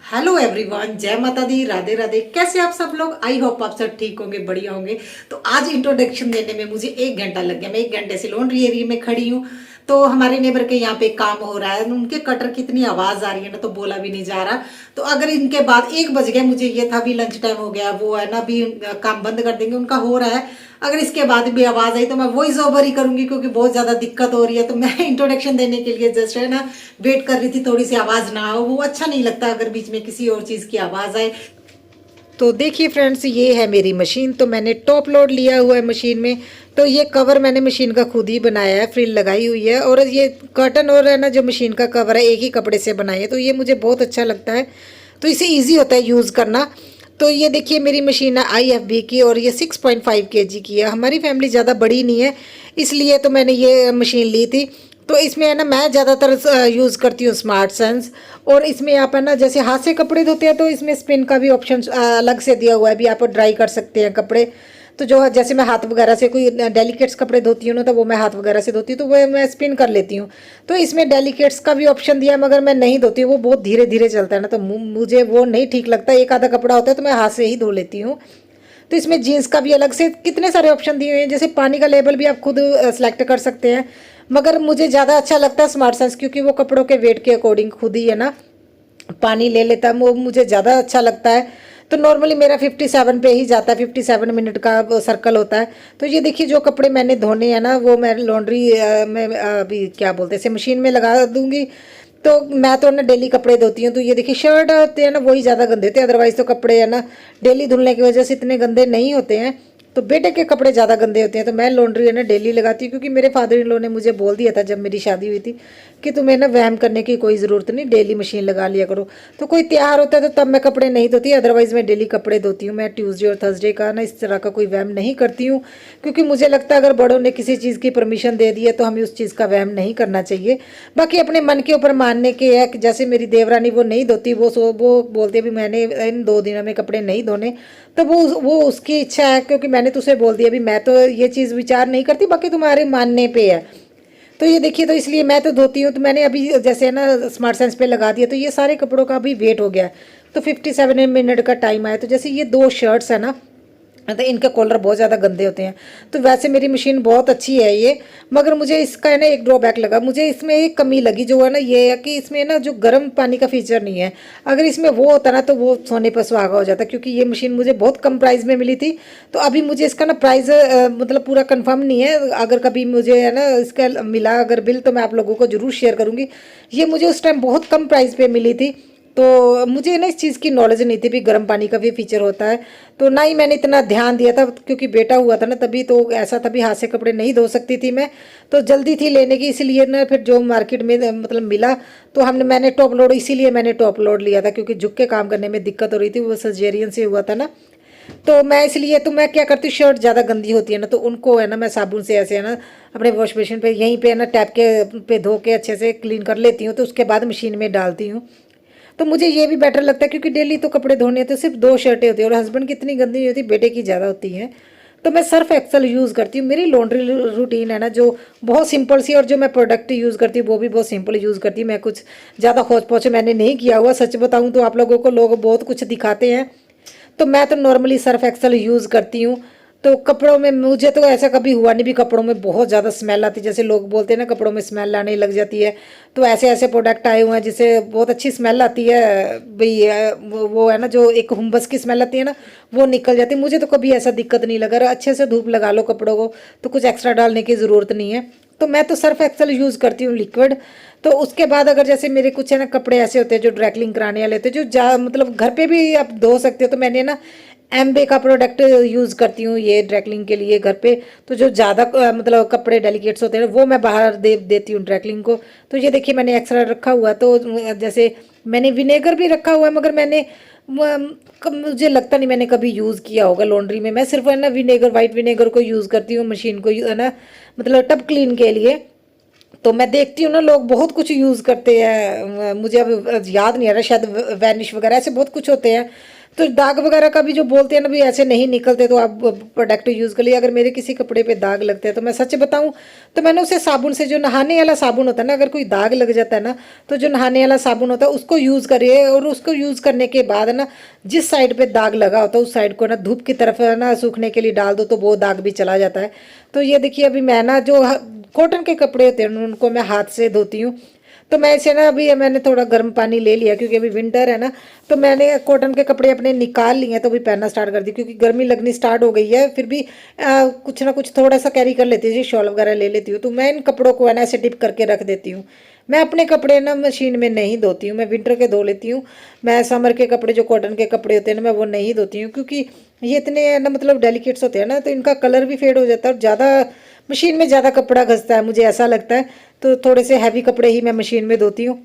Hello everyone, जय माता दी, राधे राधे। कैसे आप सब लोग? आई होप आप सब ठीक होंगे, बढ़िया होंगे। तो आज इंट्रोडक्शन देने में मुझे 1 घंटा लग गया। मैं 1 घंटे से लॉन्ड्री एरिया में खड़ी हूँ। तो हमारे नेबर के यहाँ पे काम हो रहा है, उनके कटर की इतनी आवाज आ रही है ना, तो बोला भी नहीं जा रहा। तो अगर इनके बाद 1 बज गया, मुझे ये था भी लंच टाइम हो गया, वो है ना भी काम बंद कर देंगे, उनका हो रहा है। अगर इसके बाद भी आवाज आई तो मैं वॉइस ओवर ही करूंगी, क्योंकि बहुत ज्यादा दिक्कत हो रही है। तो मैं इंट्रोडक्शन देने के लिए जस्ट है ना वेट कर रही थी, थोड़ी सी आवाज ना हो, वो अच्छा नहीं लगता अगर बीच में किसी और चीज की आवाज आए। तो देखिए फ्रेंड्स, ये है मेरी मशीन। तो मैंने टॉप लोड लिया हुआ है मशीन में। तो ये कवर मैंने मशीन का खुद ही बनाया है, फ्रिल लगाई हुई है। और ये कर्टन और है ना जो मशीन का कवर है, एक ही कपड़े से बनाई है। तो ये मुझे बहुत अच्छा लगता है, तो इसे ईजी होता है यूज़ करना। तो ये देखिए मेरी मशीन है IFB की, और ये 6.5 kg की है। हमारी फैमिली ज़्यादा बड़ी नहीं है, इसलिए तो मैंने ये मशीन ली थी। तो इसमें है ना मैं ज़्यादातर यूज़ करती हूँ स्मार्ट सेंस। और इसमें आप है ना जैसे हाथ से कपड़े धोते हैं, तो इसमें स्पिन का भी ऑप्शन अलग से दिया हुआ है, भी आप ड्राई कर सकते हैं कपड़े। तो जो जैसे मैं हाथ वगैरह से कोई डेलिकेट्स कपड़े धोती हूँ ना, तो वो मैं हाथ वगैरह से धोती हूँ, तो वो मैं स्पिन कर लेती हूँ। तो इसमें डेलिकेट्स का भी ऑप्शन दिया है, मगर मैं नहीं धोती हूँ, वो बहुत धीरे धीरे चलता है ना, तो मुझे वो नहीं ठीक लगता। एक आधा कपड़ा होता है तो मैं हाथ से ही धो लेती हूँ। तो इसमें जीन्स का भी अलग से कितने सारे ऑप्शन दिए हुए हैं, जैसे पानी का लेबल भी आप खुद सेलेक्ट कर सकते हैं। मगर मुझे ज़्यादा अच्छा लगता है स्मार्ट सेंस, क्योंकि वो कपड़ों के वेट के अकॉर्डिंग खुद ही है ना पानी ले लेता है, वो मुझे ज़्यादा अच्छा लगता है। तो नॉर्मली मेरा 57 पे ही जाता है, 57 मिनट का सर्कल होता है। तो ये देखिए जो कपड़े मैंने धोने हैं ना, वो मैं लॉन्ड्री में अभी क्या बोलते हैं इसे मशीन में लगा दूंगी। तो मैं तो ना डेली कपड़े धोती हूँ। तो ये देखिए शर्ट होते हैं ना, वही ज़्यादा गंदे होते हैं, अदरवाइज तो कपड़े है ना डेली धुलने की वजह से इतने गंदे नहीं होते हैं। तो बेटे के कपड़े ज़्यादा गंदे होते हैं, तो मैं लॉन्ड्री है ना डेली लगाती हूँ, क्योंकि मेरे फादर इन लॉ ने मुझे बोल दिया था जब मेरी शादी हुई थी कि तुम्हें ना वहम करने की कोई ज़रूरत नहीं, डेली मशीन लगा लिया करो। तो कोई त्योहार होता है तो तब मैं कपड़े नहीं धोती, अदरवाइज़ मैं डेली कपड़े धोती हूँ। मैं ट्यूसडे और थर्सडे का ना इस तरह का कोई वहम नहीं करती हूँ, क्योंकि मुझे लगता है अगर बड़ों ने किसी चीज़ की परमिशन दे दी है तो हमें उस चीज़ का वहम नहीं करना चाहिए। बाकी अपने मन के ऊपर मानने के है कि जैसे मेरी देवरानी वो नहीं धोती, वो बोलती है भी मैंने इन 2 दिनों में कपड़े नहीं धोने। तो वो उसकी इच्छा है, क्योंकि मैंने तो उसे बोल दिया भी मैं तो ये चीज़ विचार नहीं करती, बाकी तुम्हारे मानने पे है। तो ये देखिए, तो इसलिए मैं तो धोती हूँ। तो मैंने अभी जैसे है ना स्मार्ट सेंस पे लगा दिया, तो ये सारे कपड़ों का भी वेट हो गया है। तो 57 मिनट का टाइम आया। तो जैसे ये 2 शर्ट्स है ना, तो इनके कॉलर बहुत ज़्यादा गंदे होते हैं। तो वैसे मेरी मशीन बहुत अच्छी है ये, मगर मुझे इसका है ना एक ड्रॉबैक लगा, मुझे इसमें एक कमी लगी, जो है ना ये है कि इसमें ना जो गर्म पानी का फीचर नहीं है। अगर इसमें वो होता ना तो वो सोने पर सुहागा हो जाता, क्योंकि ये मशीन मुझे बहुत कम प्राइस में मिली थी। तो अभी मुझे इसका ना प्राइस मतलब पूरा कंफर्म नहीं है। अगर कभी मुझे है ना इसका मिला अगर बिल, तो मैं आप लोगों को ज़रूर शेयर करूँगी। ये मुझे उस टाइम बहुत कम प्राइस पे मिली थी। तो मुझे ना इस चीज़ की नॉलेज नहीं थी भी गर्म पानी का भी फीचर होता है। तो ना ही मैंने इतना ध्यान दिया था, क्योंकि बेटा हुआ था ना तभी, तो ऐसा तभी हाथ से कपड़े नहीं धो सकती थी मैं। तो जल्दी थी लेने की, इसलिए ना फिर जो मार्केट में मतलब मिला, तो मैंने टॉप लोड, इसीलिए मैंने टॉप लोड लिया था, क्योंकि झुक के काम करने में दिक्कत हो रही थी, वो सर्जेरियन से हुआ था ना। तो मैं इसलिए, तो मैं क्या करती हूँ, शर्ट ज़्यादा गंदी होती है ना, तो उनको है ना मैं साबुन से ऐसे है ना अपने वॉश बेसिन पे यहीं पे है ना टैप के पे धो के अच्छे से क्लीन कर लेती हूँ। तो उसके बाद मशीन में डालती हूँ। तो मुझे ये भी बेटर लगता है, क्योंकि डेली तो कपड़े धोने हैं, तो सिर्फ 2 शर्टें होती है, और हस्बैंड की इतनी गंदी नहीं होती, बेटे की ज़्यादा होती है। तो मैं सर्फ एक्सल यूज़ करती हूँ। मेरी लॉन्ड्री रूटीन है ना जो बहुत सिंपल सी, और जो मैं प्रोडक्ट यूज़ करती हूँ वो भी बहुत सिंपल यूज़ करती हूँ। मैं कुछ ज़्यादा खोज पोछ मैंने नहीं किया हुआ, सच बताऊँ तो। आप लोगों को लोग बहुत कुछ दिखाते हैं, तो मैं तो नॉर्मली सर्फ एक्सल यूज़ करती हूँ। तो कपड़ों में मुझे तो ऐसा कभी हुआ नहीं भी कपड़ों में बहुत ज़्यादा स्मेल आती है, जैसे लोग बोलते हैं ना कपड़ों में स्मेल आने लग जाती है। तो ऐसे ऐसे प्रोडक्ट आए हुए हैं जिससे बहुत अच्छी स्मेल आती है भाई। वो है ना जो एक हुम्बस की स्मेल आती है ना, वो निकल जाती है। मुझे तो कभी ऐसा दिक्कत नहीं लगा। अच्छे से धूप लगा लो कपड़ों को, तो कुछ एक्स्ट्रा डालने की ज़रूरत नहीं है। तो मैं तो सर्फ एक्सल यूज़ करती हूँ लिक्विड। तो उसके बाद अगर जैसे मेरे कुछ है ना कपड़े ऐसे होते हैं जो ड्राइक्लिंग कराने वाले होते हैं, जो मतलब घर पे भी आप धो सकते हो, तो मैंने ना एम्बे का प्रोडक्ट यूज़ करती हूँ ये ड्रैकलिंग के लिए घर पे। तो जो ज़्यादा मतलब कपड़े डेलिकेट्स होते हैं वो मैं बाहर देती हूँ ड्रैकलिंग को। तो ये देखिए मैंने एक्स्ट्रा रखा हुआ। तो जैसे मैंने विनेगर भी रखा हुआ है, मगर मुझे लगता नहीं मैंने कभी यूज़ किया होगा लॉन्ड्री में। मैं सिर्फ है ना विनेगर, वाइट विनेगर को यूज़ करती हूँ मशीन को, है ना मतलब टब क्लीन के लिए। तो मैं देखती हूँ ना लोग बहुत कुछ यूज़ करते हैं, मुझे अब याद नहीं आ रहा, शायद वैनिश वगैरह ऐसे बहुत कुछ होते हैं। तो दाग वगैरह का भी जो बोलते हैं ना भी ऐसे नहीं निकलते, तो आप प्रोडक्ट यूज़ कर लिए। अगर मेरे किसी कपड़े पे दाग लगते हैं तो मैं सच बताऊं तो मैंने उसे साबुन से, जो नहाने वाला साबुन होता है ना, अगर कोई दाग लग जाता है ना तो जो नहाने वाला साबुन होता है उसको यूज़ करिए, और उसको यूज़ करने के बाद ना जिस साइड पे दाग लगा होता है उस साइड को ना धूप की तरफ ना सूखने के लिए डाल दो, तो वो दाग भी चला जाता है। तो ये देखिए अभी मैं ना जो कॉटन के कपड़े होते हैं उनको मैं हाथ से धोती हूँ। तो मैं इसे ना अभी मैंने थोड़ा गर्म पानी ले लिया क्योंकि अभी विंटर है ना, तो मैंने कॉटन के कपड़े अपने निकाल लिए हैं, तो अभी पहनना स्टार्ट कर दी क्योंकि गर्मी लगनी स्टार्ट हो गई है। फिर भी कुछ ना कुछ थोड़ा सा कैरी कर लेती हूँ जी, शॉल वगैरह ले लेती हूँ। तो मैं इन कपड़ों को है ना ऐसे डिप करके रख देती हूँ। मैं अपने कपड़े ना मशीन में नहीं धोती हूँ, मैं विंटर के धो लेती हूँ। मैं समर के कपड़े जो कॉटन के कपड़े होते हैं ना मैं वो नहीं धोती हूँ, क्योंकि ये इतने ना मतलब डेलिकेट्स होते हैं ना, तो इनका कलर भी फेड हो जाता है और ज़्यादा मशीन में ज़्यादा कपड़ा घसता है, मुझे ऐसा लगता है। तो थोड़े से हैवी कपड़े ही मैं मशीन में धोती हूँ।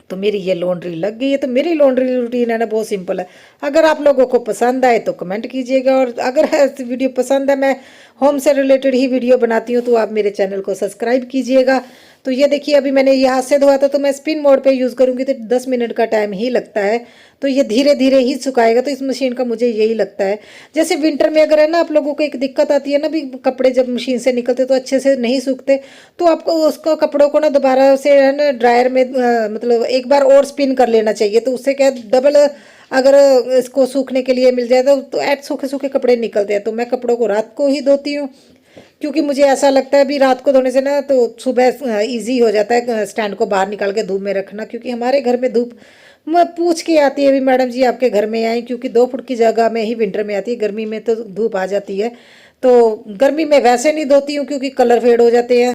तो मेरी ये लॉन्ड्री लग गई है। तो मेरी लॉन्ड्री रूटीन है ना बहुत सिंपल है। अगर आप लोगों को पसंद आए तो कमेंट कीजिएगा, और अगर वीडियो पसंद है, मैं होम से रिलेटेड ही वीडियो बनाती हूँ, तो आप मेरे चैनल को सब्सक्राइब कीजिएगा। तो ये देखिए अभी मैंने ये हाथ से धोया था, तो मैं स्पिन मोड पे यूज़ करूँगी तो 10 मिनट का टाइम ही लगता है। तो ये धीरे धीरे ही सुखाएगा, तो इस मशीन का मुझे यही लगता है। जैसे विंटर में अगर है ना आप लोगों को एक दिक्कत आती है ना भी कपड़े जब मशीन से निकलते तो अच्छे से नहीं सूखते, तो आपको उसको कपड़ों को ना दोबारा से है ना ड्रायर में मतलब एक बार और स्पिन कर लेना चाहिए। तो उससे क्या डबल अगर इसको सूखने के लिए मिल जाए तो ऐड सूखे सूखे कपड़े निकलते हैं। तो मैं कपड़ों को रात को ही धोती हूँ, क्योंकि मुझे ऐसा लगता है भी रात को धोने से ना तो सुबह इजी हो जाता है स्टैंड को बाहर निकाल के धूप में रखना। क्योंकि हमारे घर में धूप मैं पूछ के आती है भी मैडम जी आपके घर में आई, क्योंकि 2 फुट की जगह में ही विंटर में आती है, गर्मी में तो धूप आ जाती है। तो गर्मी में वैसे नहीं धोती हूँ क्योंकि कलर फेड हो जाते हैं।